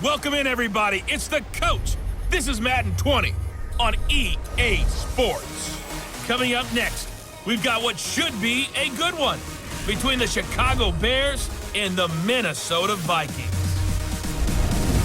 Welcome in, everybody. It's the coach. This is Madden 20 on EA Sports. Coming up next, we've got what should be a good one between the Chicago Bears and the Minnesota Vikings.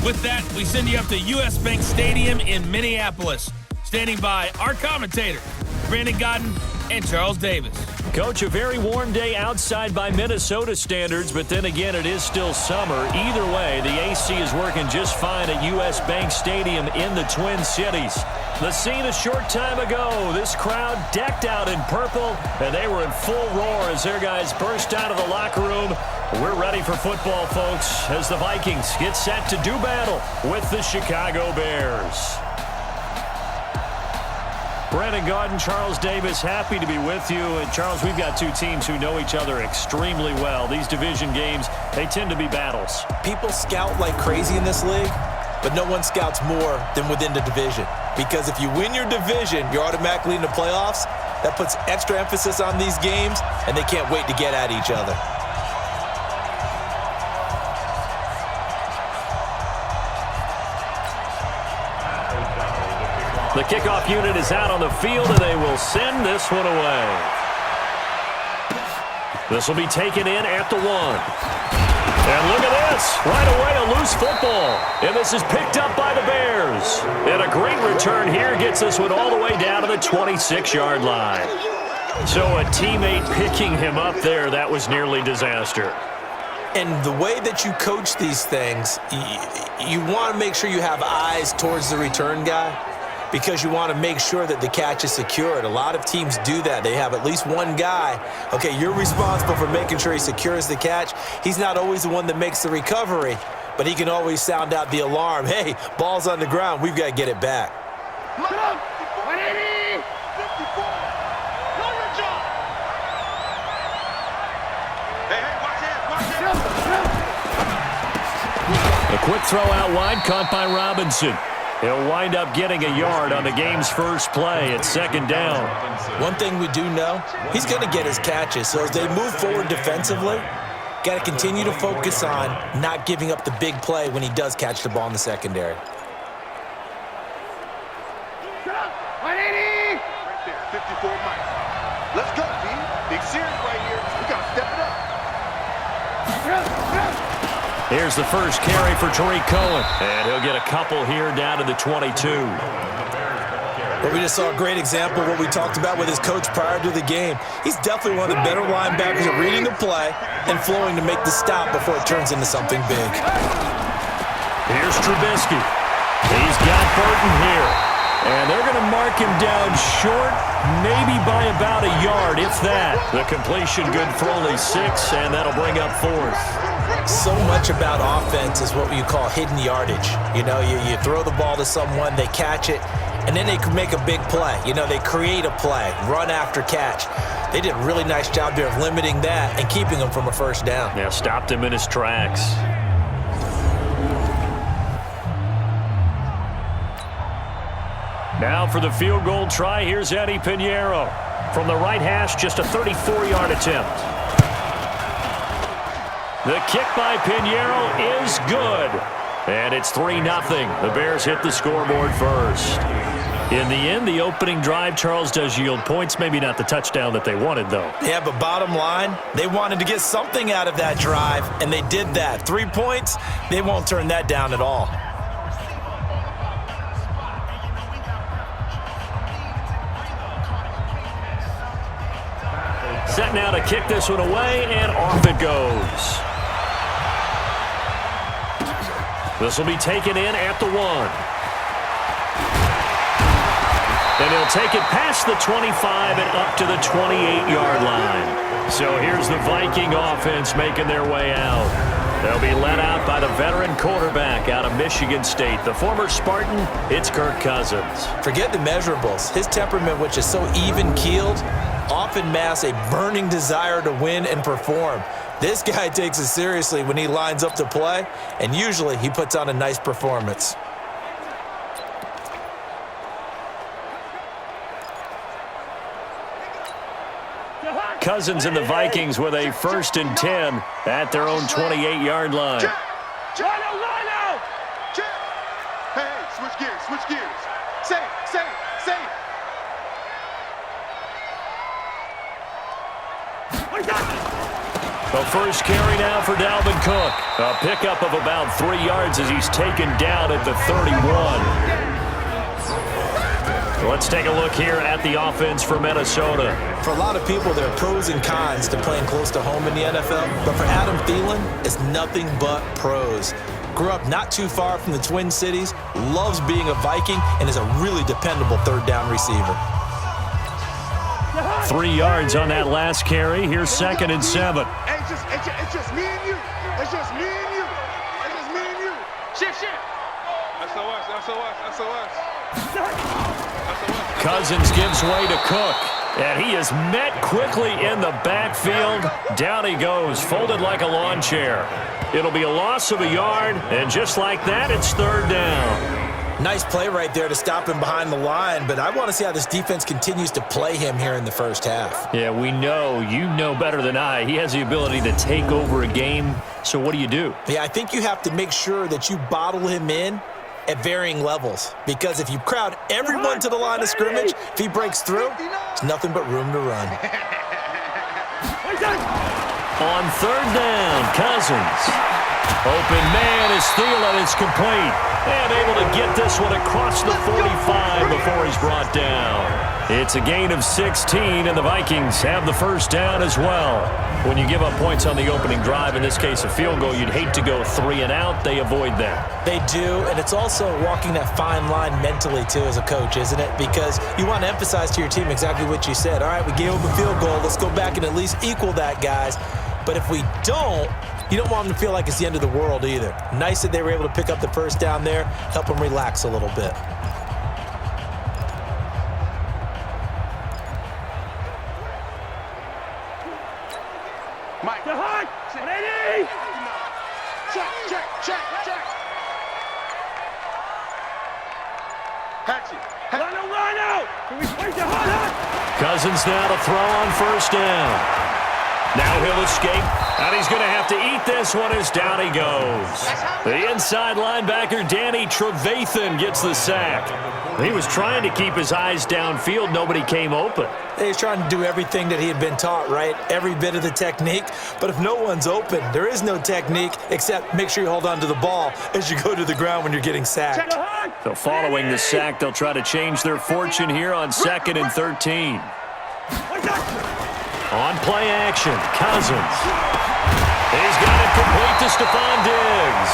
With that, we send you up to US Bank Stadium in Minneapolis. Standing by our commentators, Brandon Godden and Charles Davis. Coach, a very warm day outside by Minnesota standards, but then again, it is still summer. Either way, the AC is working just fine at US Bank Stadium in the Twin Cities. The scene a short time ago, this crowd decked out in purple, and they were in full roar as their guys burst out of the locker room. We're ready for football, folks, as the Vikings get set to do battle with the Chicago Bears. Brandon Godden, Charles Davis, happy to be with you. And Charles, we've got two teams who know each other extremely well. These division games, they tend to be battles. People scout like crazy in this league, but no one scouts more than within the division. Because if you win your division, you're automatically in the playoffs. That puts extra emphasis on these games, and they can't wait to get at each other. The kickoff unit is out on the field, and they will send this one away. This will be taken in at the 1. And look at this. Right away, a loose football. And this is picked up by the Bears. And a great return here gets this one all the way down to the 26-yard line. So a teammate picking him up there, that was nearly disaster. And the way that you coach these things, you want to make sure you have eyes towards the return guy, because you want to make sure that the catch is secured. A lot of teams do that. They have at least one guy. Okay, you're responsible for making sure he secures the catch. He's not always the one that makes the recovery, but he can always sound out the alarm. Hey, ball's on the ground. We've got to get it back. 180! 54! Know your job! Hey, watch it! A quick throw out wide, caught by Robinson. He'll wind up getting a yard on the game's first play at second down. One thing we do know, he's going to get his catches. So as they move forward defensively, got to continue to focus on not giving up the big play when he does catch the ball in the secondary. 180! Right there, 54 miles. Let's go, D. Big series right here. We got to step it up. Here's the first carry for Tariq Cohen. And he'll get a couple here down to the 22. Well, we just saw a great example of what we talked about with his coach prior to the game. He's definitely one of the better linebackers at reading the play and flowing to make the stop before it turns into something big. Here's Trubisky. He's got Burton here. And they're going to mark him down short, maybe by about a yard, if that. The completion good for only 6, and that'll bring up 4th. So much about offense is what you call hidden yardage. You know, you throw the ball to someone, they catch it, and then they can make a big play. You know, they create a play, run after catch. They did a really nice job there of limiting that and keeping him from a first down. Yeah, stopped him in his tracks. Now for the field goal try, here's Eddie Pinheiro. From the right hash, just a 34-yard attempt. The kick by Pinheiro is good. And it's 3-0. The Bears hit the scoreboard first. In the end, the opening drive, Charles, does yield points. Maybe not the touchdown that they wanted, though. Yeah, but bottom line, they wanted to get something out of that drive, and they did that. 3 points, they won't turn that down at all. Set now to kick this one away, and off it goes. This will be taken in at the 1. And he'll take it past the 25 and up to the 28-yard line. So here's the Viking offense making their way out. They'll be led out by the veteran quarterback out of Michigan State. The former Spartan, it's Kirk Cousins. Forget the measurables. His temperament, which is so even-keeled, often masks a burning desire to win and perform. This guy takes it seriously when he lines up to play, and usually he puts on a nice performance. Cousins and the Vikings with a 1st and 10 at their own 28-yard line. Line out! Hey, switch gears. Safe. The first carry now for Dalvin Cook. A pickup of about 3 yards as he's taken down at the 31. Let's take a look here at the offense for Minnesota. For a lot of people, there are pros and cons to playing close to home in the NFL, but for Adam Thielen, it's nothing but pros. Grew up not too far from the Twin Cities, loves being a Viking, and is a really dependable third down receiver. 3 yards on that last carry. Here's 2nd and 7. It's just me and you. It's just me and you. Shift. SOS. Cousins gives way to Cook, and he is met quickly in the backfield. Down he goes, folded like a lawn chair. It'll be a loss of a yard, and just like that, it's 3rd down. Nice play right there to stop him behind the line, but I want to see how this defense continues to play him here in the first half. Yeah, we know. You know better than I. He has the ability to take over a game, so what do you do? Yeah, I think you have to make sure that you bottle him in at varying levels, because if you crowd everyone to the line of scrimmage, if he breaks through, there's nothing but room to run. On 3rd down, Cousins. Open man is Thielen. It's complete. And able to get this one across the 45 before he's brought down. It's a gain of 16, and the Vikings have the first down as well. When you give up points on the opening drive, in this case a field goal, you'd hate to go 3 and out. They avoid that. They do, and it's also walking that fine line mentally, too, as a coach, isn't it? Because you want to emphasize to your team exactly what you said. All right, we gave them a field goal. Let's go back and at least equal that, guys. But if we don't, you don't want them to feel like it's the end of the world either. Nice that they were able to pick up the first down there, help them relax a little bit. Mike. Ready? Check. Hatchet. Line out. Cousins now to throw on 1st down. Now he'll escape. And he's going to have to eat this one as down he goes. The inside linebacker, Danny Trevathan, gets the sack. He was trying to keep his eyes downfield. Nobody came open. He's trying to do everything that he had been taught, right? Every bit of the technique. But if no one's open, there is no technique except make sure you hold on to the ball as you go to the ground when you're getting sacked. So following the sack, they'll try to change their fortune here on 2nd and 13. On play action, Cousins. He's got it complete to Stephon Diggs.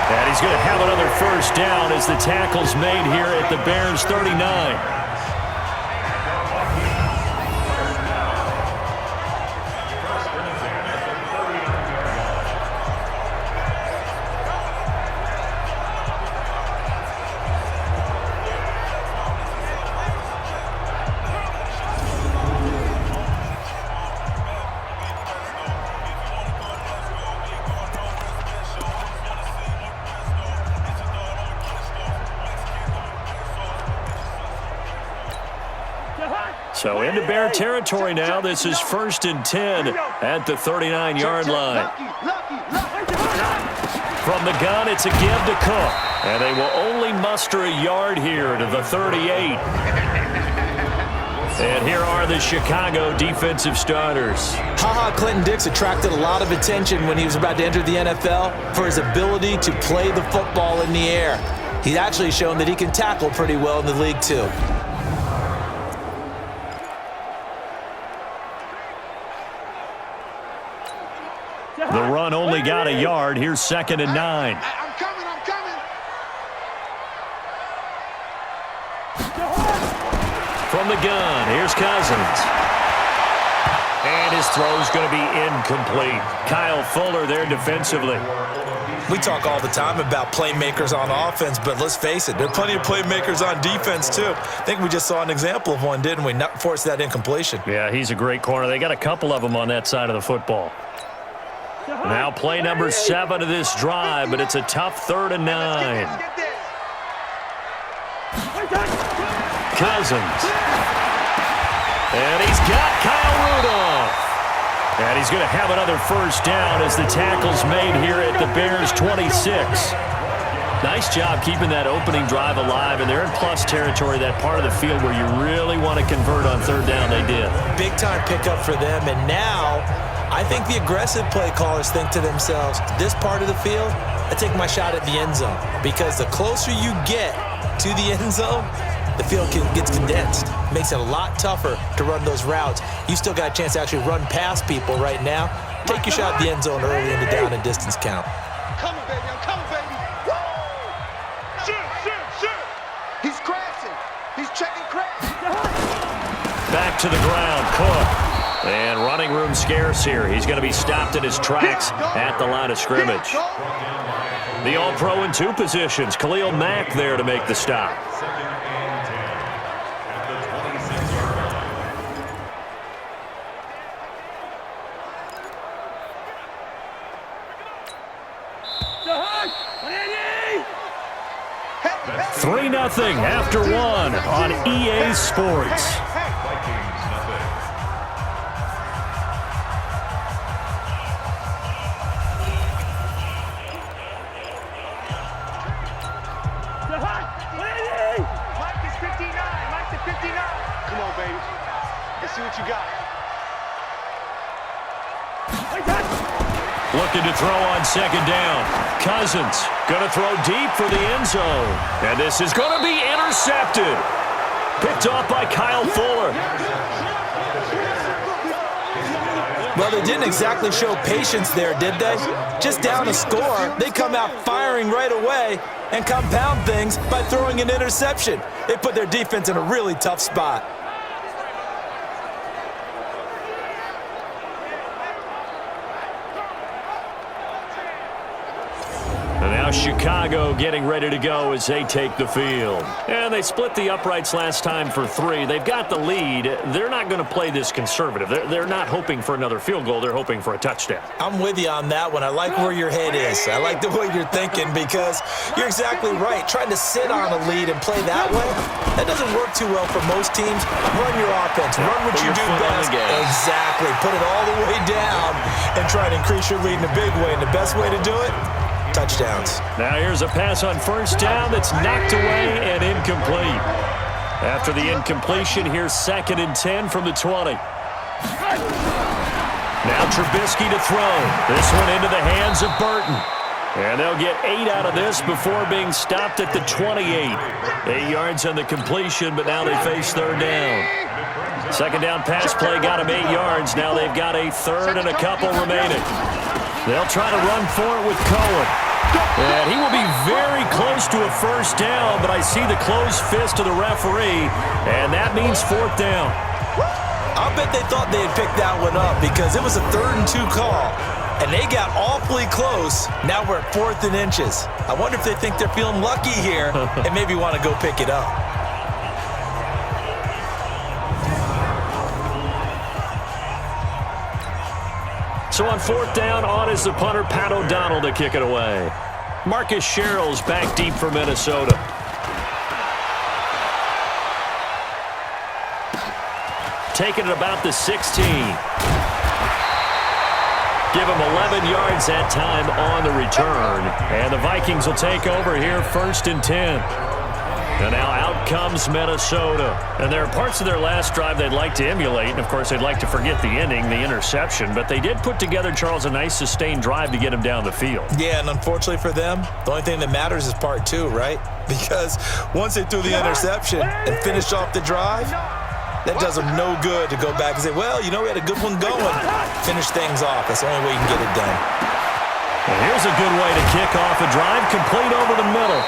And he's going to have another first down as the tackle's made here at the Bears' 39. So into Bear territory now. This is 1st and 10 at the 39-yard line. From the gun, it's a give to Cook. And they will only muster a yard here to the 38. And here are the Chicago defensive starters. Clinton Dix attracted a lot of attention when he was about to enter the NFL for his ability to play the football in the air. He's actually shown that he can tackle pretty well in the league, too. The run only got a yard. Here's 2nd and 9. I'm coming. From the gun, here's Cousins. And his throw's going to be incomplete. Kyle Fuller there defensively. We talk all the time about playmakers on offense, but let's face it, there are plenty of playmakers on defense, too. I think we just saw an example of one, didn't we? Not force that incompletion. Yeah, he's a great corner. They got a couple of them on that side of the football. Now play number 7 of this drive, but it's a tough 3rd and 9. Cousins. And he's got Kyle Rudolph. And he's going to have another first down as the tackle's made here at the Bears' 26. Nice job keeping that opening drive alive, and they're in plus territory, that part of the field where you really want to convert on 3rd down. They did. Big-time pickup for them, and now I think the aggressive play callers think to themselves, this part of the field, I take my shot at the end zone, because the closer you get to the end zone, the field gets condensed. Makes it a lot tougher to run those routes. You still got a chance to actually run past people right now. Take your shot at the end zone early in the down and distance count. I'm coming, baby. Woo! Shoot. He's crashing. He's checking crash. Back to the ground, Cook. And running room scarce here. He's going to be stopped in his tracks at the line of scrimmage. The All-Pro in 2 positions. Khalil Mack there to make the stop. Three 3-0 after 1 on EA Sports. Come on, baby. Let's see what you got. Looking to throw on 2nd down. Cousins going to throw deep for the end zone. And this is going to be intercepted. Picked off by Kyle Fuller. Well, they didn't exactly show patience there, did they? Just down a score, they come out firing right away and compound things by throwing an interception. They put their defense in a really tough spot. Chicago getting ready to go as they take the field. And they split the uprights last time for 3. They've got the lead. They're not going to play this conservative. They're not hoping for another field goal. They're hoping for a touchdown. I'm with you on that one. I like where your head is. I like the way you're thinking because you're exactly right. Trying to sit on a lead and play that way, that doesn't work too well for most teams. Run your offense. Run what you do best. Exactly. Put it all the way down and try to increase your lead in a big way. And the best way to do it, touchdowns. Now here's a pass on first down that's knocked away and incomplete. After the incompletion, here's 2nd and 10 from the 20. Now Trubisky to throw. This one into the hands of Burton. And they'll get 8 out of this before being stopped at the 28. 8 yards on the completion, but now they face 3rd down. 2nd down pass play got them 8 yards. Now they've got a 3rd and a couple remaining. They'll try to run for it with Cohen. And he will be very close to a 1st down, but I see the closed fist of the referee, and that means 4th down. I'll bet they thought they had picked that one up because it was a 3rd and 2 call, and they got awfully close. Now we're at 4th and inches. I wonder if they think they're feeling lucky here and maybe want to go pick it up. So on 4th down, on is the punter, Pat O'Donnell, to kick it away. Marcus Sherrill's back deep for Minnesota. Taking it about the 16. Give him 11 yards that time on the return. And the Vikings will take over here 1st and 10. And now out comes Minnesota. And there are parts of their last drive they'd like to emulate. And, of course, they'd like to forget the ending, the interception. But they did put together, Charles, a nice sustained drive to get him down the field. Yeah, and unfortunately for them, the only thing that matters is part 2, right? Because once they threw the interception and finished off the drive, that does them no good to go back and say, well, you know, we had a good one going. Finish things off. That's the only way you can get it done. And here's a good way to kick off a drive, complete over the middle.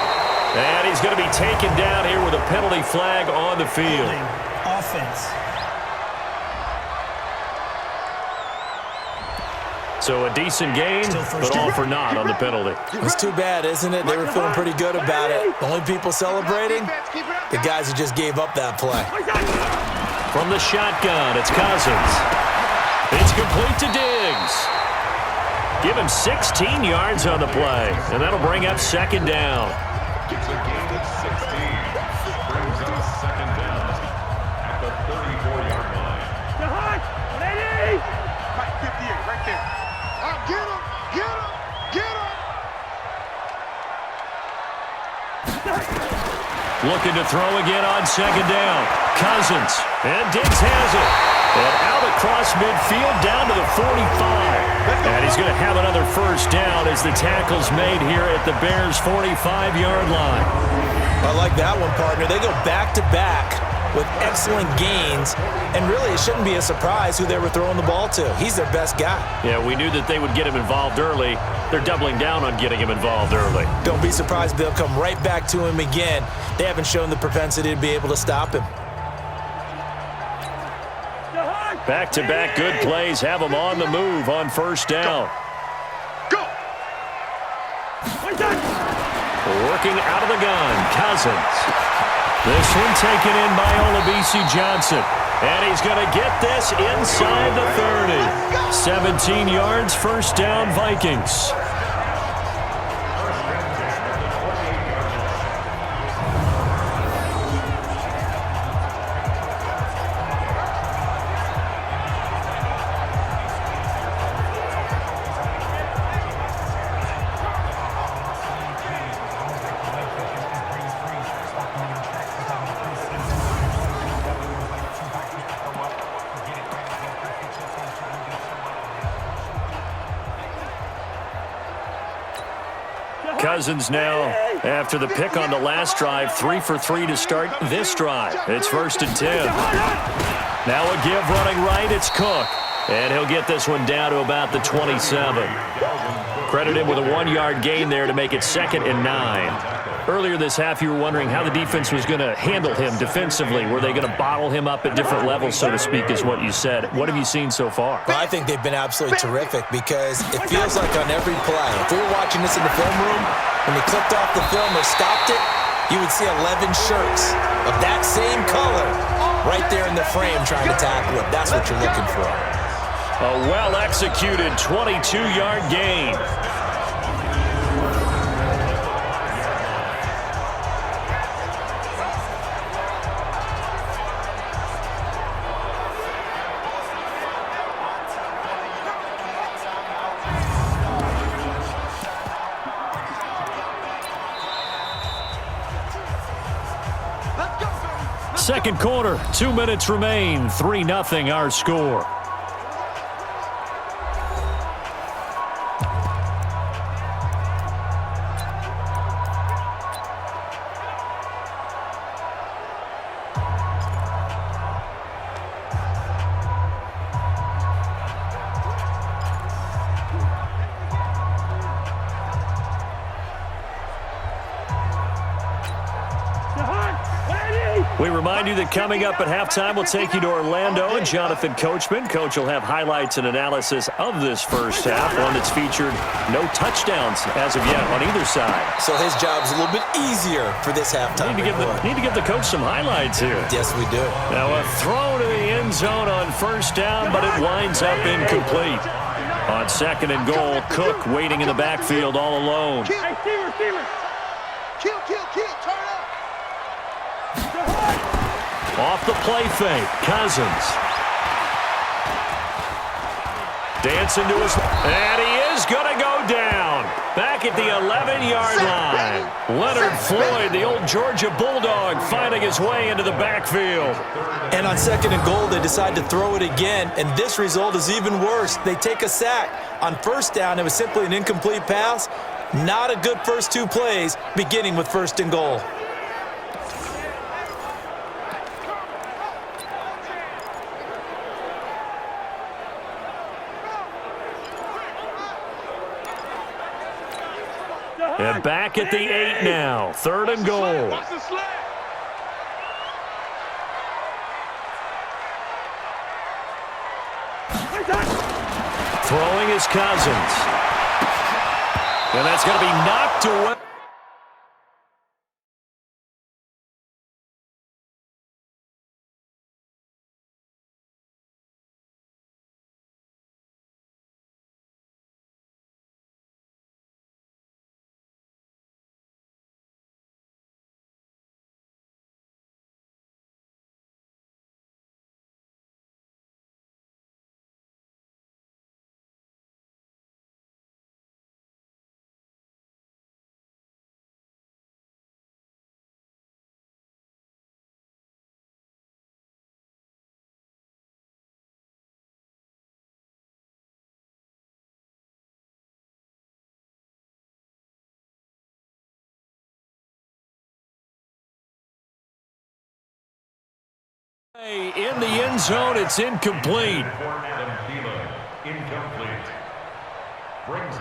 And he's going to be taken down here with a penalty flag on the field. Offense. So a decent gain, but all for naught on the penalty. It's too bad, isn't it? They were feeling pretty good about it. The only people celebrating, the guys who just gave up that play. From the shotgun, it's Cousins. It's complete to Diggs. Give him 16 yards on the play, and that'll bring up 2nd down. Gets a gain of 16. Brings up 2nd down at the 34-yard line. Ready? Right, 58, right there. Get him, get him, get him. Looking to throw again on 2nd down. Cousins, and Diggs has it. And out across midfield down to the 45. And he's going to have another 1st down as the tackle's made here at the Bears' 45-yard line. I like that one, partner. They go back-to-back with excellent gains, and really it shouldn't be a surprise who they were throwing the ball to. He's their best guy. Yeah, we knew that they would get him involved early. They're doubling down on getting him involved early. Don't be surprised they'll come right back to him again. They haven't shown the propensity to be able to stop him. Back-to-back good plays have him on the move on 1st down. Go. Working out of the gun, Cousins. This one taken in by Olabisi Johnson. And he's going to get this inside the 30. 17 yards, 1st down, Vikings. Cousins now, after the pick on the last drive, 3 for 3 to start this drive. It's 1st and 10. Now a give running right, it's Cook. And he'll get this one down to about the 27. Credit him with a 1-yard gain there to make it 2nd and 9. Earlier this half, you were wondering how the defense was going to handle him defensively. Were they going to bottle him up at different levels, so to speak, is what you said. What have you seen so far? Well, I think they've been absolutely terrific because it feels like on every play, if we were watching this in the film room, when he clicked off the film or stopped it, you would see 11 shirts of that same color right there in the frame trying to tackle it. That's what you're looking for. A well-executed 22-yard gain. Second quarter, 2 minutes remain, 3-0 our score. We remind you that coming up at halftime, we'll take you to Orlando and Jonathan Coachman. Coach will have highlights and analysis of this first half, one that's featured no touchdowns as of yet on either side. So his job's a little bit easier for this halftime. Need to give the coach some highlights here. Yes, we do. Now a throw to the end zone on first down, but it winds up incomplete. On second and goal, Cook waiting in the backfield all alone. Kill, turn up. Off the play fake, Cousins. Dancing to his, and he is going to go down. Back at the 11-yard line. Leonard Floyd, the old Georgia Bulldog, finding his way into the backfield. And on second and goal, they decide to throw it again, and this result is even worse. They take a sack. On first down, it was simply an incomplete pass. Not a good first two plays, beginning with first and goal. And back at the 8 now. Third and goal. Throwing is Cousins. And that's going to be knocked away. In the end zone, it's incomplete.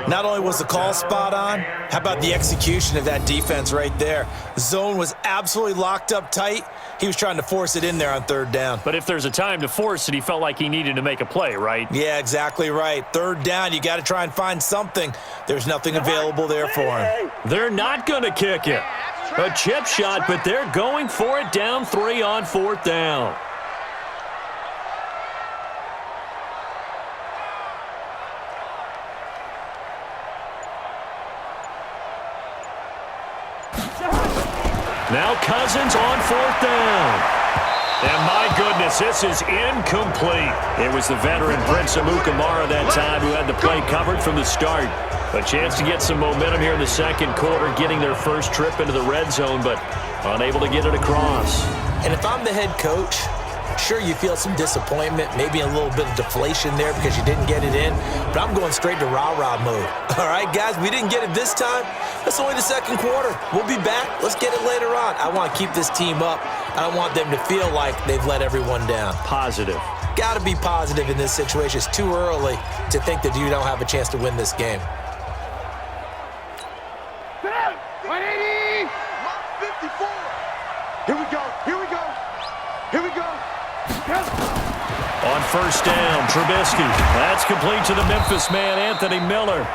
Not only was the call spot on, how about the execution of that defense right there? Zone was absolutely locked up tight. He was trying to force it in there on third down. But if there's a time to force it, he felt like he needed to make a play, right? Yeah, exactly right. Third down, you got to try and find something. There's nothing available there for him. They're not going to kick it. A chip shot, but they're going for it down 3 on fourth down. Now Cousins on fourth down. And my goodness, this is incomplete. It was the veteran Prince Amukamara that time who had the play covered from the start. A chance to get some momentum here in the second quarter, getting their first trip into the red zone, but unable to get it across. And if I'm the head coach, sure, you feel some disappointment, maybe a little bit of deflation there because you didn't get it in, but I'm going straight to rah-rah mode. All right, guys, we didn't get it this time. That's only the second quarter. We'll be back. Let's get it later on. I want to keep this team up. I don't want them to feel like they've let everyone down. Positive. Got to be positive in this situation. It's too early to think that you don't have a chance to win this game. 180! 54! Here we go. Here we go. Here we go. On first down, Trubisky. That's complete to the Memphis man, Anthony Miller.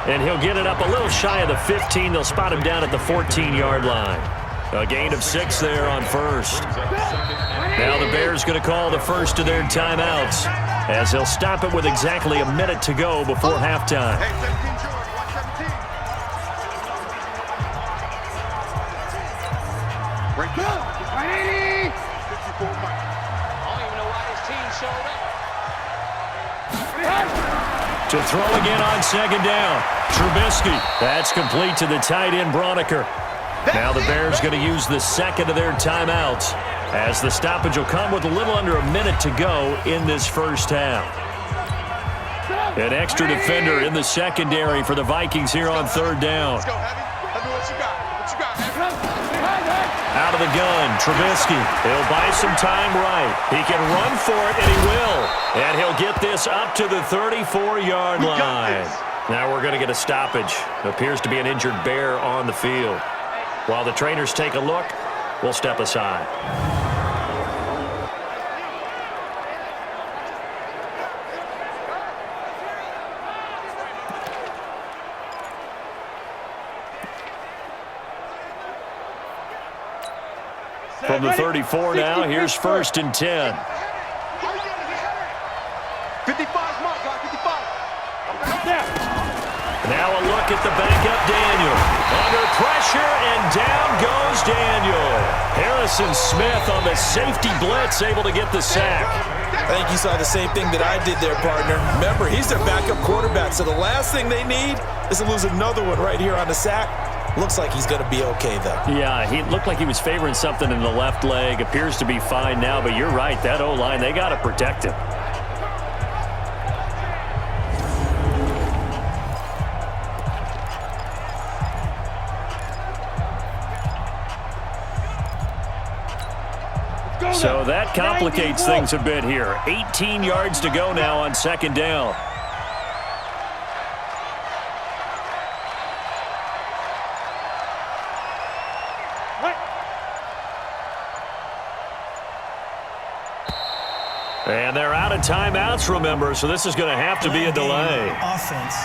And he'll get it up a little shy of the 15. They'll spot him down at the 14-yard line. A gain of 6 there on first. Now the Bears going to call the first of their timeouts as they'll stop it with exactly a minute to go before halftime. Hey, 17 George, watch 17. Right there. 180. 54 Mike. I don't even know why his team showed up. To throw again on second down. Trubisky. That's complete to the tight end, Broniker. Now the Bears going to use the second of their timeouts as the stoppage will come with a little under a minute to go in this first half. An extra defender in the secondary for the Vikings here on third down. Let's go, Heavy. Heavy, what you got? What you got, Heavy? Out of the gun, Trubisky. He'll buy some time right. He can run for it, and he will. And he'll get this up to the 34-yard line. Now we're going to get a stoppage. Appears to be an injured Bear on the field. While the trainers take a look, we'll step aside. From the 34 now, here's first and 10. 55 mark, guy, 55. Now a look at the backup, Daniel. Under pressure, and down goes Daniel. Harrison Smith on the safety blitz, able to get the sack. I think you saw the same thing that I did there, partner. Remember, he's their backup quarterback, so the last thing they need is to lose another one right here on the sack. Looks like he's going to be okay, though. Yeah, he looked like he was favoring something in the left leg. Appears to be fine now, but you're right. That O-line, they got to protect him. So that complicates things a bit here. 18 yards to go now on second down. And they're out of timeouts, remember, so this is going to have to be a delay. Offense.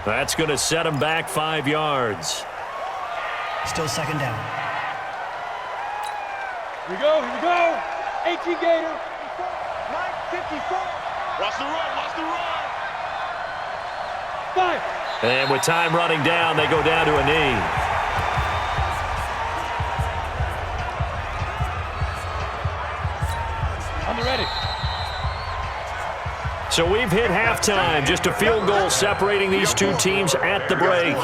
That's going to set him back 5 yards. Still second down. Here we go, here we go. 18 Gator. Mike, 54. Watch the run, watch the run. 5. And with time running down, they go down to a knee. I'm ready. So we've hit halftime, just a field goal separating these two teams at the break.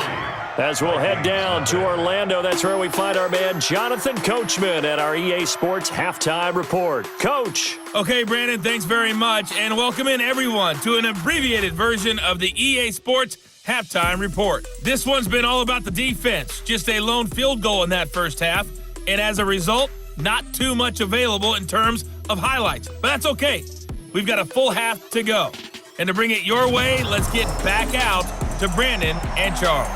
As we'll head down to Orlando, that's where we find our man Jonathan Coachman at our EA Sports Halftime Report. Coach. Okay, Brandon, thanks very much, and welcome in everyone to an abbreviated version of the EA Sports Halftime Report. This one's been all about the defense, just a lone field goal in that first half, and as a result, not too much available in terms of highlights. But that's okay. We've got a full half to go. And to bring it your way, let's get back out to Brandon and Charles.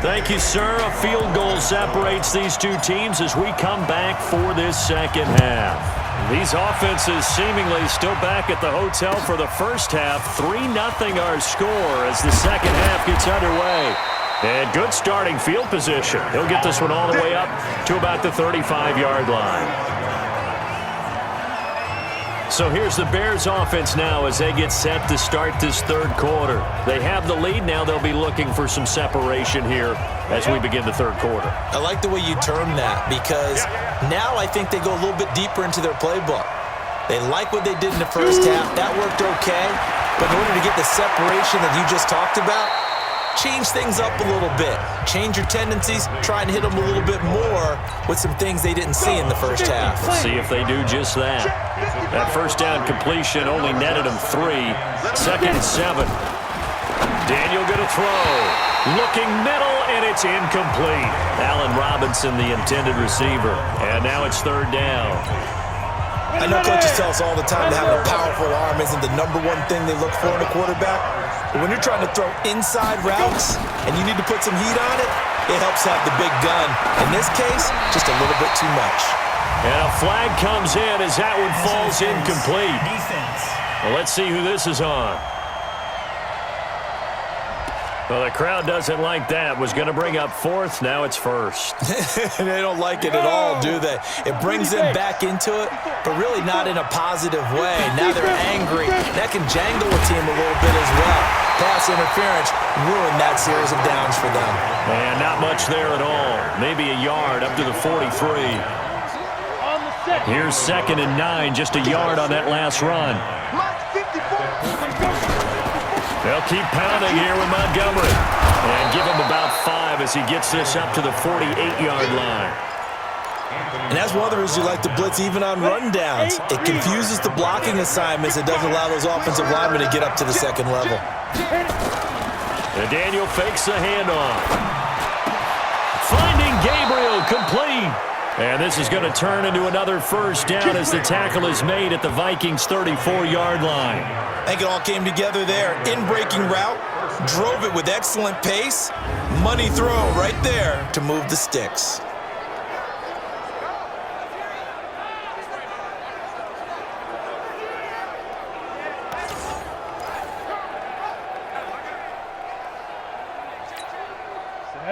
Thank you, sir. A field goal separates these two teams as we come back for this second half. These offenses seemingly still back at the hotel for the first half. 3-0 our score as the second half gets underway. And good starting field position. He'll get this one all the way up to about the 35-yard line. So here's the Bears offense now as they get set to start this third quarter. They have the lead. Now they'll be looking for some separation here as we begin the third quarter. I like the way you term that because now I think they go a little bit deeper into their playbook. They like what they did in the first half. That worked okay. But in order to get the separation that you just talked about, change things up a little bit. Change your tendencies. Try and hit them a little bit more with some things they didn't see in the first half. Let's see if they do just that. That first down completion only netted them 3. Second and 7. Daniel going to throw. Looking middle, and it's incomplete. Allen Robinson, the intended receiver. And now it's third down. I know coaches tell us all the time that having a powerful arm isn't the number one thing they look for in a quarterback. But when you're trying to throw inside routes and you need to put some heat on it, it helps have the big gun. In this case, just a little bit too much. And a flag comes in as that one falls incomplete. Defense. Well, let's see who this is on. Well, the crowd doesn't like that. Was going to bring up fourth. Now it's first. They don't like it at all, do they? It brings them back into it, but really not in a positive way. Now they're angry. That can jangle a team a little bit as well. Pass interference ruined that series of downs for them. And not much there at all. Maybe a yard up to the 43. Here's 2nd and 9, just a yard on that last run. They'll keep pounding here with Montgomery. And give him about 5 as he gets this up to the 48-yard line. And that's one of the reasons you like to blitz even on run downs. It confuses the blocking assignments. It doesn't allow those offensive linemen to get up to the second level. And Daniel fakes the handoff. Finding Gabriel complete. And this is going to turn into another first down as the tackle is made at the Vikings' 34-yard line. I think it all came together there. In-breaking route, drove it with excellent pace. Money throw right there to move the sticks.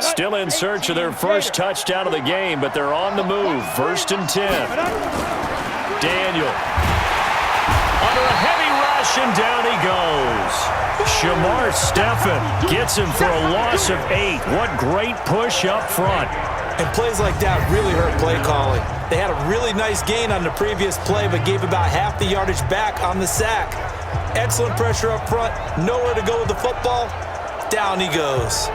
Still in search of their first touchdown of the game, but they're on the move. 1st and 10. Daniel. Under a heavy rush, and down he goes. Shamar Stephen gets him for a loss of 8. What great push up front. And plays like that really hurt play calling. They had a really nice gain on the previous play, but gave about half the yardage back on the sack. Excellent pressure up front. Nowhere to go with the football. Down he goes.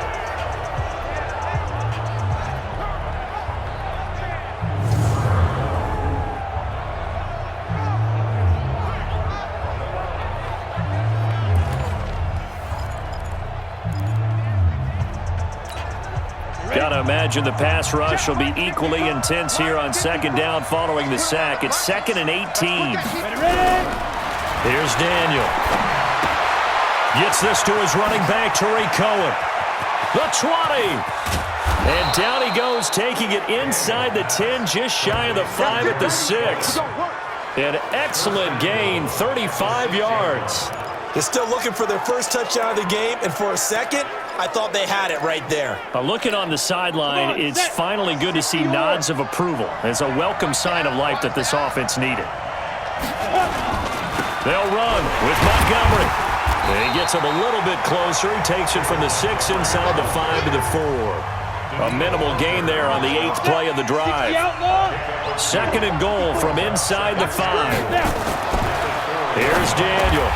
Gotta imagine the pass rush will be equally intense here on 2nd down following the sack. It's 2nd and 18. Here's Daniel. Gets this to his running back, Tariq Cohen. The 20. And down he goes, taking it inside the 10, just shy of the 5 at the 6. An excellent gain, 35 yards. They're still looking for their first touchdown of the game, and for a second, I thought they had it right there. Looking on the sideline, it's finally good to see nods of approval. It's a welcome sign of life that this offense needed. They'll run with Montgomery. He gets him a little bit closer. He takes it from the 6 inside the 5 to the 4. A minimal gain there on the 8th play of the drive. 2nd and goal from inside the 5. Here's Daniel.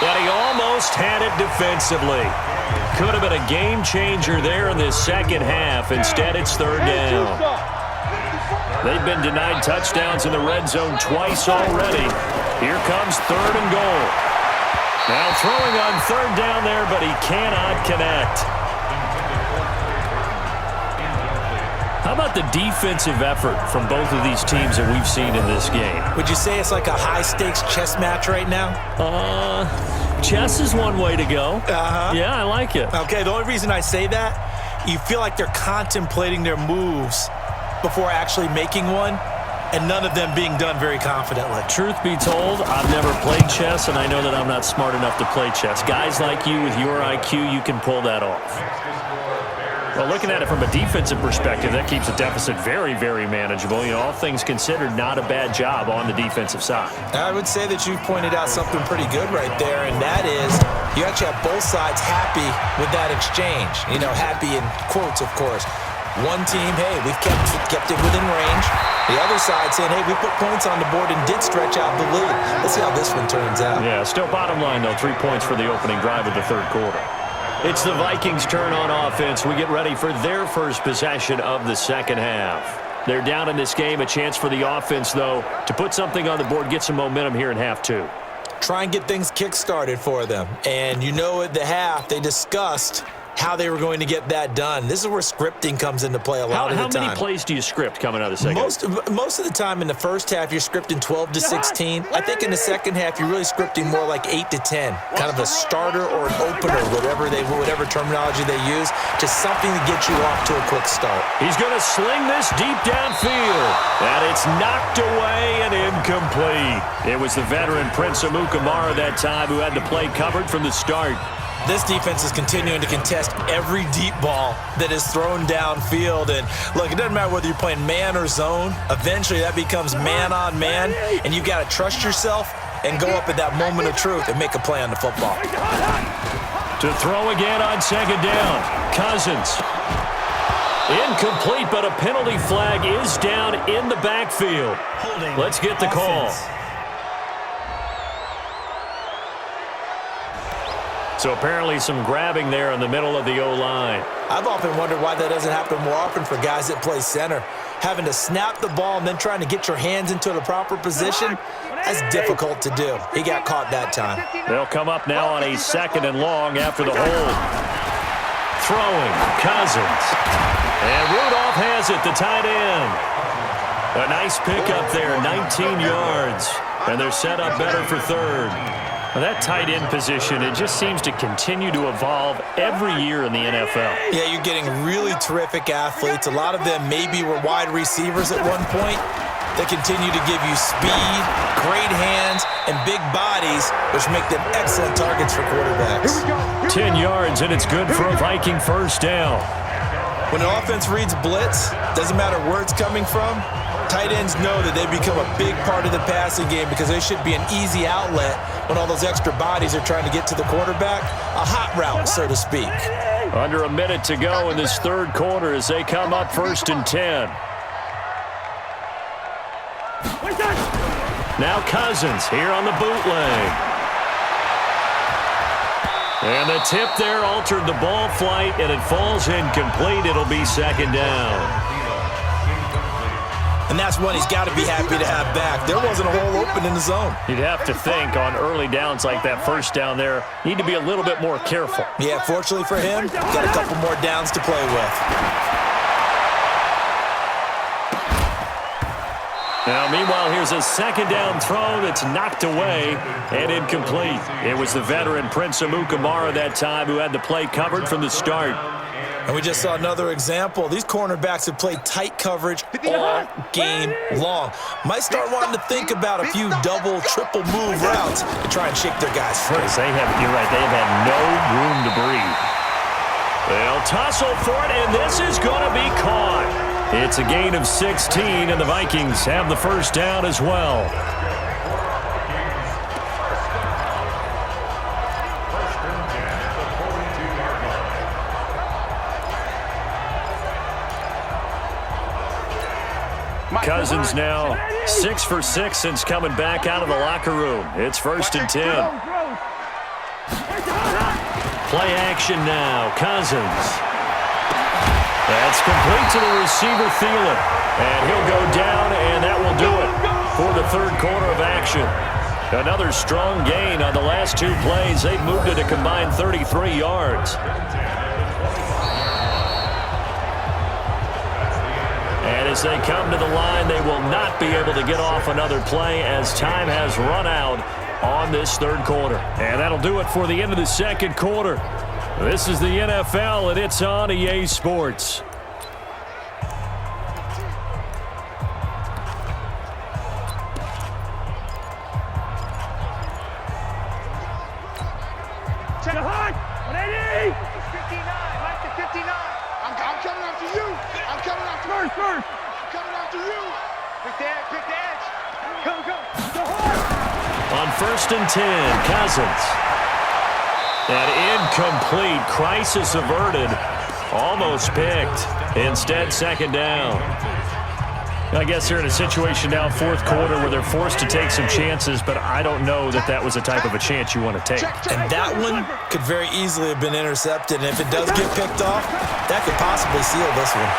But he almost had it defensively. Could have been a game changer there in this second half. Instead, it's 3rd down. They've been denied touchdowns in the red zone twice already. Here comes 3rd and goal. Now throwing on 3rd down there, but he cannot connect. How about the defensive effort from both of these teams that we've seen in this game? Would you say it's like a high-stakes chess match right now? Chess is one way to go. Yeah, I like it. Okay, the only reason I say that, you feel like they're contemplating their moves before actually making one, and none of them being done very confidently. Truth be told, I've never played chess, and I know that I'm not smart enough to play chess. Guys like you with your IQ, you can pull that off. Well, looking at it from a defensive perspective, that keeps the deficit very, very manageable. You know, all things considered, not a bad job on the defensive side. I would say that you've pointed out something pretty good right there, and that is you actually have both sides happy with that exchange. You know, happy in quotes, of course. One team, hey, we've kept it within range. The other side saying, hey, we put points on the board and did stretch out the lead. Let's see how this one turns out. Yeah, still bottom line, though, 3 points for the opening drive of the 3rd quarter. It's the Vikings' turn on offense. We get ready for their first possession of the second half. They're down in this game. A chance for the offense, though, to put something on the board, get some momentum here in half 2. Try and get things kick-started for them. And you know at the half, they discussed how they were going to get that done. This is where scripting comes into play a lot of the time. How many plays do you script coming out of the second? Most of the time in the first half, you're scripting 12 to 16. I think in the second half, you're really scripting more like 8 to 10. Kind of a starter or an opener, whatever terminology they use, just something to get you off to a quick start. He's going to sling this deep downfield, and it's knocked away and incomplete. It was the veteran Prince Amukamara that time who had the play covered from the start. This defense is continuing to contest every deep ball that is thrown downfield. And look, it doesn't matter whether you're playing man or zone. Eventually, that becomes man on man, and you've got to trust yourself and go up at that moment of truth and make a play on the football. To throw again on second down. Cousins. Incomplete, but a penalty flag is down in the backfield. Let's get the call. So apparently some grabbing there in the middle of the O-line. I've often wondered why that doesn't happen more often for guys that play center. Having to snap the ball and then trying to get your hands into the proper position, that's difficult to do. He got caught that time. They'll come up now on a second and long after the hold. Throwing, Cousins. And Rudolph has it, the tight end. A nice pickup there, 19 yards. And they're set up better for third. Well, that tight end position, it just seems to continue to evolve every year in the NFL. Yeah, you're getting really terrific athletes. A lot of them maybe were wide receivers at one point. They continue to give you speed, great hands, and big bodies, which make them excellent targets for quarterbacks. 10 yards, and it's good for a Viking first down. When an offense reads blitz, doesn't matter where it's coming from, tight ends know that they become a big part of the passing game because they should be an easy outlet when all those extra bodies are trying to get to the quarterback. A hot route, so to speak. Under a minute to go in this third quarter as they come up 1st and 10. Now Cousins here on the bootleg. And the tip there altered the ball flight, and it falls incomplete. It'll be second down. And that's one he's got to be happy to have back. There wasn't a hole open in the zone. You'd have to think on early downs like that first down there, need to be a little bit more careful. Yeah, fortunately for him, got a couple more downs to play with. Now, meanwhile, here's a second down throw that's knocked away and incomplete. It was the veteran Prince Amukamara that time who had the play covered from the start. And we just saw another example. These cornerbacks have played tight coverage all game long. Might start wanting to think about a few double, triple move routes to try and shake their guys free. You're right, they have had no room to breathe. They'll tussle for it, and this is going to be caught. It's a gain of 16, and the Vikings have the first down as well. Cousins now 6 for 6 since coming back out of the locker room. It's 1st and 10. Play action now. Cousins. That's complete to the receiver, Thielen. And he'll go down, and that will do it for the third quarter of action. Another strong gain on the last two plays. They've moved it a combined 33 yards. And as they come to the line, they will not be able to get off another play as time has run out on this third quarter. And that'll do it for the end of the second quarter. This is the NFL, and it's on EA Sports. Check the hot! 180! 59, Mike to 59. I'm coming after you. I'm coming after you. First. I'm coming after you. Pick the edge. Come. Go hard. On 1st and 10, Cousins. An incomplete, crisis averted, almost picked. Instead, second down. I guess they're in a situation now, fourth quarter, where they're forced to take some chances, but I don't know that that was the type of a chance you want to take. And that one could very easily have been intercepted, and if it does get picked off, that could possibly seal this one.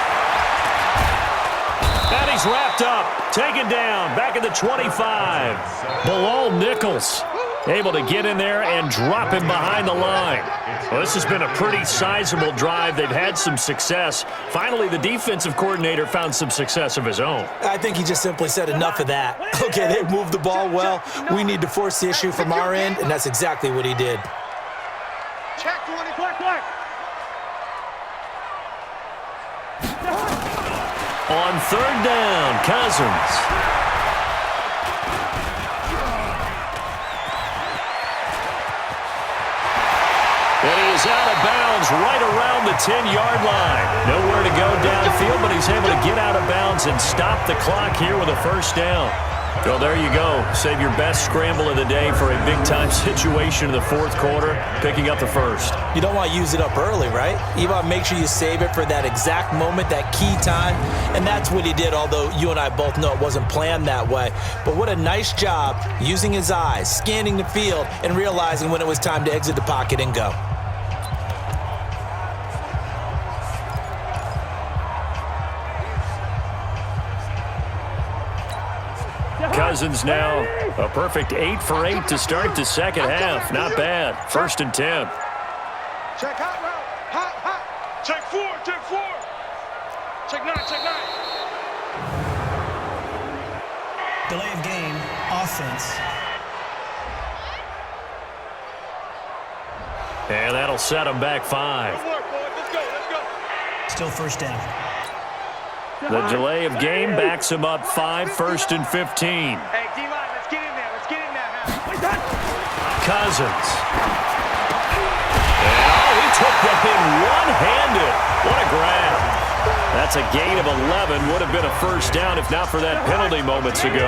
And he's wrapped up, taken down, back at the 25. Bilal Nichols. Able to get in there and drop him behind the line. Well, this has been a pretty sizable drive. They've had some success. Finally, the defensive coordinator found some success of his own. I think he just simply said enough of that. Okay, they moved the ball well. We need to force the issue from our end, and that's exactly what he did. Check 20, black. On third down, Cousins. And he is out of bounds right around the 10-yard line. Nowhere to go downfield, but he's able to get out of bounds and stop the clock here with a first down. Well, there you go. Save your best scramble of the day for a big-time situation in the fourth quarter, picking up the first. You don't want to use it up early, right? You want to make sure you save it for that exact moment, that key time, and that's what he did, although you and I both know it wasn't planned that way. But what a nice job using his eyes, scanning the field, and realizing when it was time to exit the pocket and go. Cousins now a perfect 8 for 8 to start the second half. Not bad. 1st and 10. Check hot route. Hot. Check 4. Check 9. Delay of game, offense. And that'll set him back 5. Good work, boys. Let's go. Still first down. The delay of game backs him up 5, 1st and 15. Hey, D-line, let's get in there. Cousins. And he took that thing one-handed. What a grab. That's a gain of 11. Would have been a first down if not for that penalty moments ago.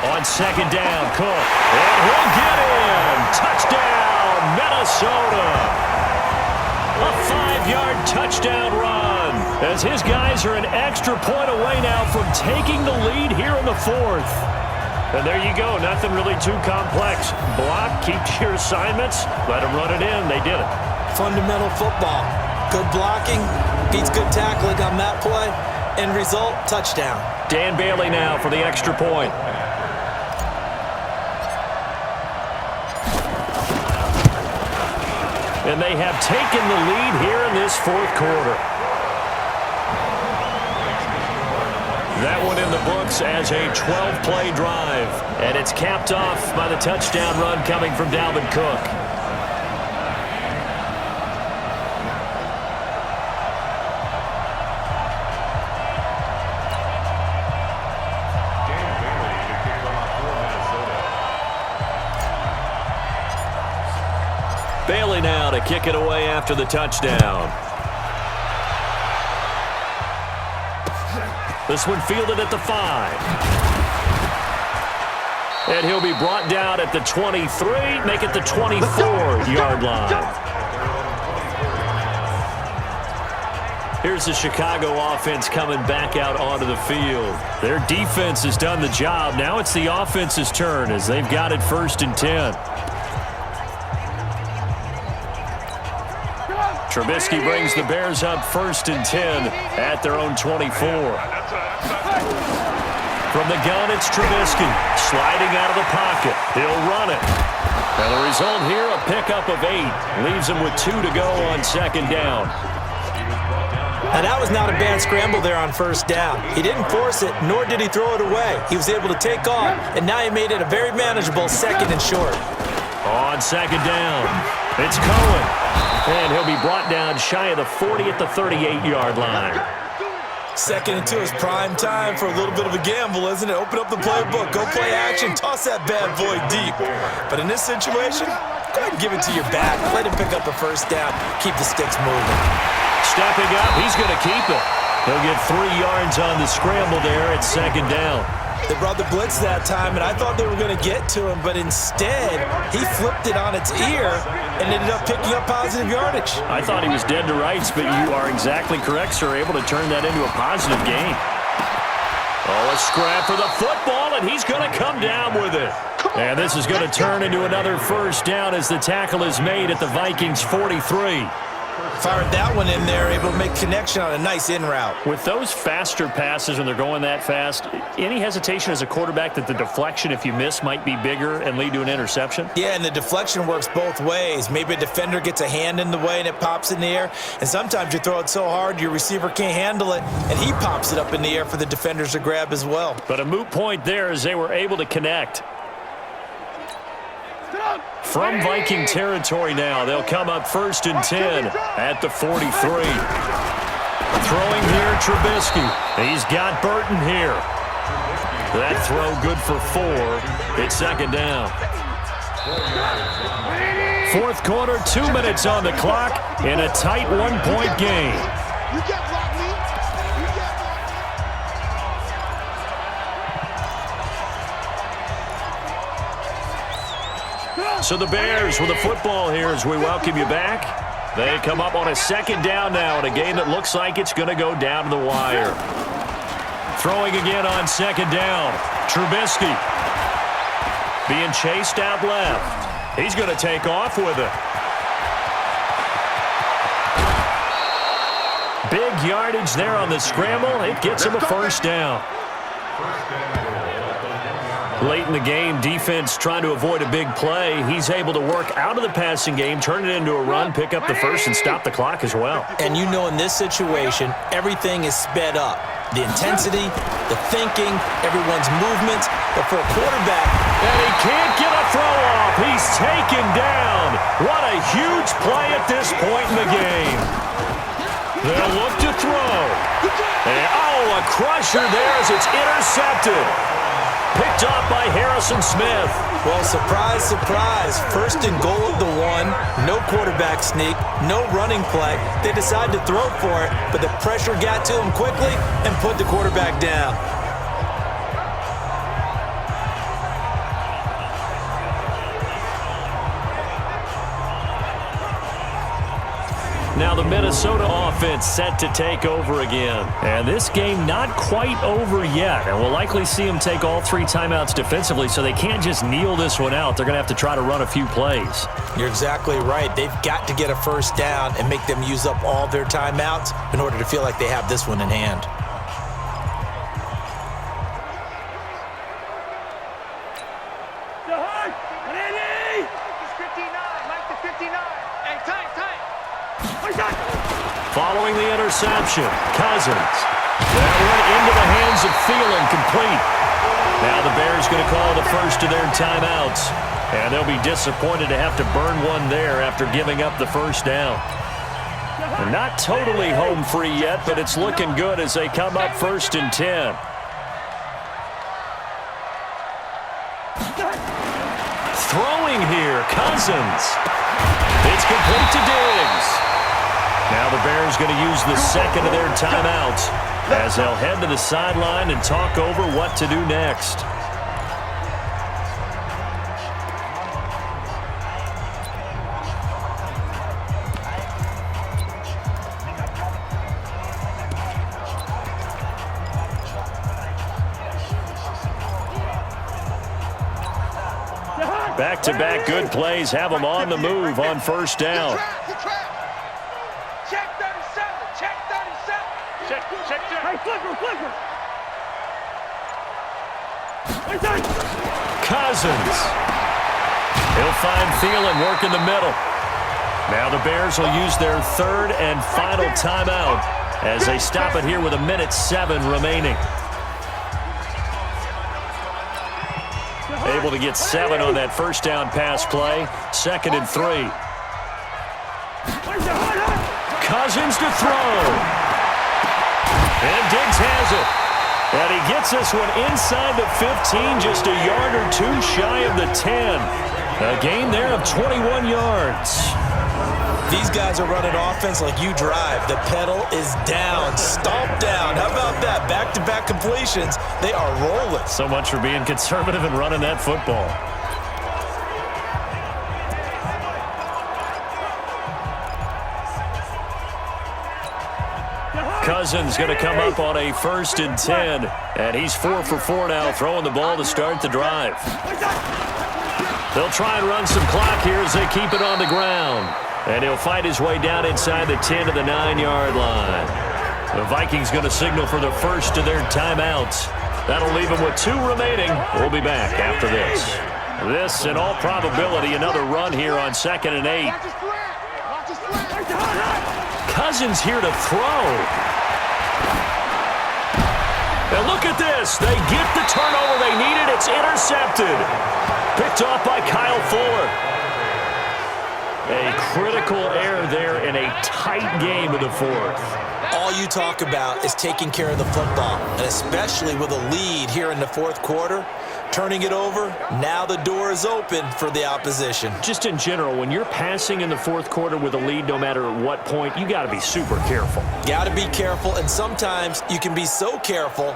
On second down, Cook. And he'll get in. Touchdown, Minnesota. A 5-yard touchdown run as his guys are an extra point away now from taking the lead here in the fourth. And there you go. Nothing really too complex. Block, keep to your assignments, let them run it in. They did it. Fundamental football. Good blocking, beats good tackling on that play. End result, touchdown. Dan Bailey now for the extra point. And they have taken the lead here in this fourth quarter. That one in the books as a 12-play drive. And it's capped off by the touchdown run coming from Dalvin Cook. Bailey now to kick it away after the touchdown. This one fielded at the 5. And he'll be brought down at the 23, make it the 24-yard line. Here's the Chicago offense coming back out onto the field. Their defense has done the job. Now it's the offense's turn as they've got it 1st and 10. Trubisky brings the Bears up 1st and 10 at their own 24. From the gun, it's Trubisky sliding out of the pocket. He'll run it. And the result here, a pickup of 8. Leaves him with 2 to go on second down. And that was not a bad scramble there on first down. He didn't force it, nor did he throw it away. He was able to take off, and now he made it a very manageable 2nd and short. On second down, it's Cohen. And he'll be brought down shy of the 40 at the 38-yard line. 2nd and 2 is prime time for a little bit of a gamble, isn't it? Open up the playbook, go play action, toss that bad boy deep. But in this situation, go ahead and give it to your back. Let him pick up a first down, keep the sticks moving. Stepping up, he's going to keep it. He'll get 3 yards on the scramble there at second down. They brought the blitz that time, and I thought they were going to get to him, but instead, he flipped it on its ear and ended up picking up positive yardage. I thought he was dead to rights, but you are exactly correct, sir. Able to turn that into a positive gain. Oh, a scrap for the football, and he's going to come down with it. And this is going to turn into another first down as the tackle is made at the Vikings' 43. Fired that one in there, able to make connection on a nice in route. With those faster passes when they're going that fast, any hesitation as a quarterback that the deflection, if you miss, might be bigger and lead to an interception? Yeah, and the deflection works both ways. Maybe a defender gets a hand in the way and it pops in the air, and sometimes you throw it so hard your receiver can't handle it, and he pops it up in the air for the defenders to grab as well. But a moot point there as they were able to connect. From Viking territory now, they'll come up 1st and 10 at the 43. Throwing here, Trubisky. He's got Burton here. That throw good for 4. It's 2nd down. 4th quarter, 2 minutes on the clock in a tight 1-point game. You can't block me. You can't block me. So the Bears with the football here as we welcome you back. They come up on a 2nd down now in a game that looks like it's going to go down to the wire. Throwing again on 2nd down. Trubisky being chased out left. He's going to take off with it. Big yardage there on the scramble. It gets him a 1st down. Late in the game, defense trying to avoid a big play. He's able to work out of the passing game, turn it into a run, pick up the 1st, and stop the clock as well. And you know in this situation, everything is sped up. The intensity, the thinking, everyone's movements. But for a quarterback... And he can't get a throw off. He's taken down. What a huge play at this point in the game. They'll look to throw. And, a crusher there as it's intercepted. Picked off by Harrison Smith. Well, surprise, surprise. 1st and goal at the 1. No quarterback sneak. No running play. They decided to throw for it, but the pressure got to him quickly and put the quarterback down. Now the Minnesota offense set to take over again. And this game not quite over yet. And we'll likely see them take all 3 timeouts defensively, so they can't just kneel this one out. They're going to have to try to run a few plays. You're exactly right. They've got to get a 1st down and make them use up all their timeouts in order to feel like they have this one in hand. Following the interception, Cousins. That went into the hands of Thielen, complete. Now the Bears going to call the 1st of their timeouts. And they'll be disappointed to have to burn one there after giving up the 1st down. They're not totally home free yet, but it's looking good as they come up 1st and 10. Throwing here, Cousins. It's complete to Diggs. Now the Bears going to use the 2nd of their timeouts as they'll head to the sideline and talk over what to do next. Back-to-back good plays have them on the move on 1st down. Check 37. Check 37. Check. Hey, flipper. Cousins. He'll find Thielen working the middle. Now the Bears will use their 3rd and final timeout as they stop it here with 1:07 remaining. Able to get 7 on that 1st down pass play. 2nd and 3. Cousins to throw. And Diggs has it. And he gets this one inside the 15, just a yard or 2 shy of the 10. A gain there of 21 yards. These guys are running offense like you drive. The pedal is down, stomp down. How about that? Back-to-back completions. They are rolling. So much for being conservative and running that football. Cousins going to come up on a 1st and 10. And he's 4 for 4 now, throwing the ball to start the drive. They'll try and run some clock here as they keep it on the ground. And he'll find his way down inside the 10 to the 9-yard line. The Vikings going to signal for the first of their timeouts. That'll leave them with 2 remaining. We'll be back after this. This, in all probability, another run here on 2nd and 8. Cousins here to throw. And look at this. They get the turnover they needed. It's intercepted. Picked off by Kyle Fuller. A critical error there in a tight game of the 4th. All you talk about is taking care of the football, and especially with a lead here in the 4th quarter. Turning it over, now the door is open for the opposition. Just in general, when you're passing in the 4th quarter with a lead, no matter at what point, you got to be super careful. Got to be careful, and sometimes you can be so careful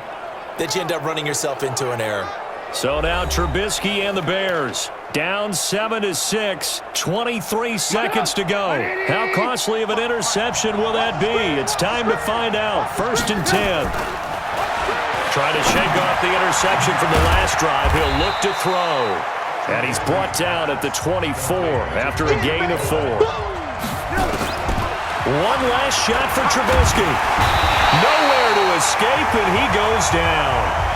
that you end up running yourself into an error. So now Trubisky and the Bears down 7-6, 23 seconds to go. How costly of an interception will that be? It's time to find out. 1st and 10. Trying to shake off the interception from the last drive. He'll look to throw. And he's brought down at the 24 after a gain of 4. One last shot for Trubisky. Nowhere to escape, and he goes down.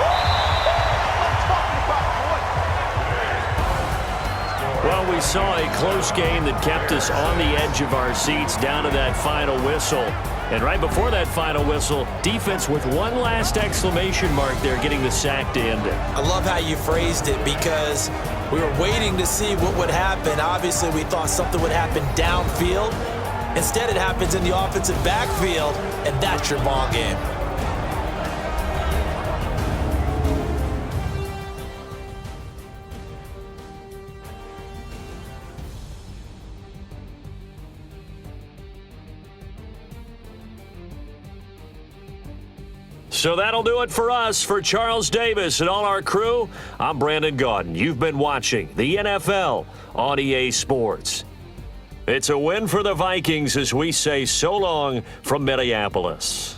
Well, we saw a close game that kept us on the edge of our seats down to that final whistle. And right before that final whistle, defense with one last exclamation mark there, getting the sack to end it. I love how you phrased it, because we were waiting to see what would happen. Obviously, we thought something would happen downfield. Instead, it happens in the offensive backfield, and that's your ball game. So that'll do it for us. For Charles Davis and all our crew, I'm Brandon Gaudin. You've been watching the NFL on EA Sports. It's a win for the Vikings as we say so long from Minneapolis.